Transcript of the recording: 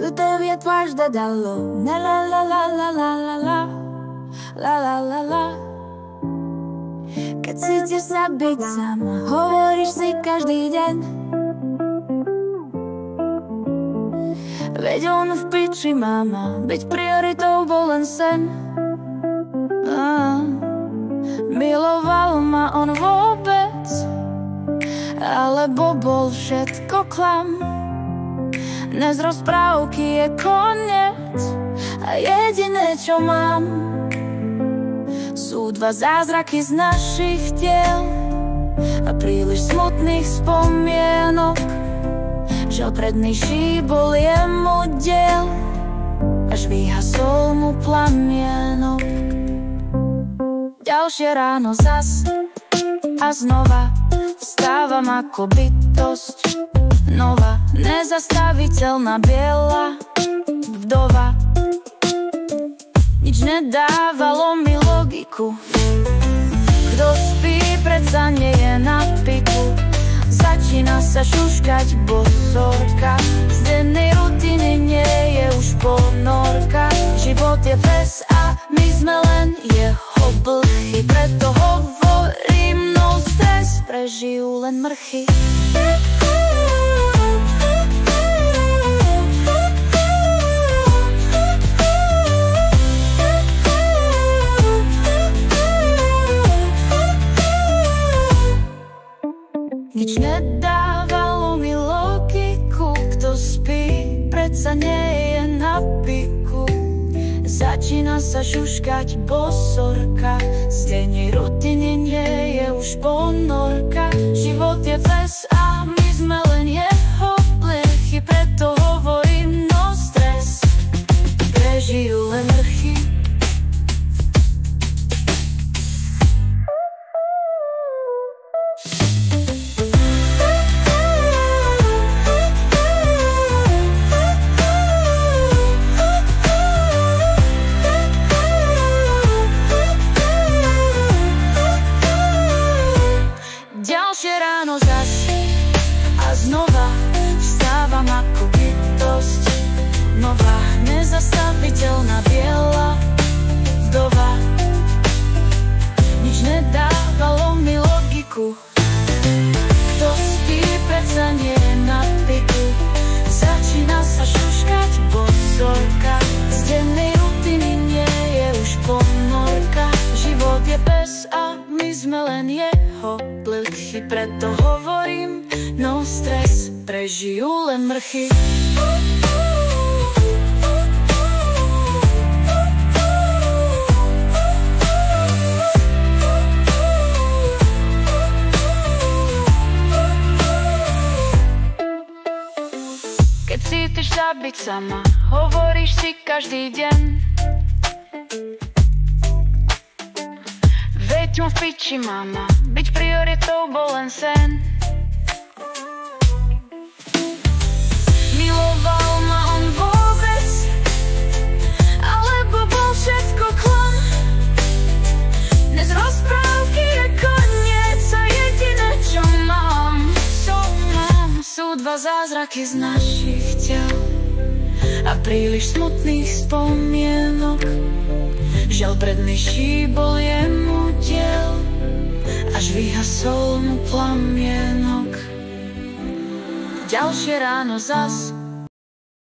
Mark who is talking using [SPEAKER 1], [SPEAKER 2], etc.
[SPEAKER 1] Câte vieți aș dădea lo la la la la la la la la la la la la. Keď cítiš sa byť sama, hovoríš si každý deň, veď on v piči mama, byť prioritou bol len sen. Miloval ma on vôbec, alebo bol všetko klam. Dnes rozprávky je koniec a jediné čo mám sú dva zázraky z našich tiel a príliš smutných spomienok. Žiaľ prednejší bol jemu diel, až vyhasol mu plamienok. Ďalšie ráno zas a znova vstávam ako bytosť nová, nezastaviteľná biela vdova. Nič nedávalo mi logiku, kto spí, predsa nie je na piku. Začína sa šuškať bosorka, z dennej rutiny nie je už ponorka. Život je pes a my sme len jeho blchy, preto hovorím no stres, prežijú len mrchy. Nič nedávalo mi logiku, kto spí, predsa nie je na piku. Začína sa šuškať bosorka, z dennej rutiny nie je už ponorka. Život je pes a my sme len jeho plechy, preto hovorím no stres, prežijú len mrchy. Ďalšie ráno zas a znova vstávam ako bytosť nová, nezastaviteľná biela vdova. Nič nedávalo mi logiku, kto spí, predsa nie je na piku. Začína sa šuškať bosorka, z dennej rutiny nie je už ponorka. Život je pes a my sme len jeho blchy, preto hovorím no stres, prežijú len mrchy. Keď cítiš sa byť sama, hovoríš si každý deň, veď on v piči mama, byť prioritou bol len sen. Miloval ma on vôbec, alebo bol všetko klam. Dnes rozprávky je koniec a jediné čo mám sú dva zázraky z našich tel a príliš smutných spomienok. Žiaľ prednejší bol jemu diel, až vyhasol mu plamienok. Ďalšie ráno zas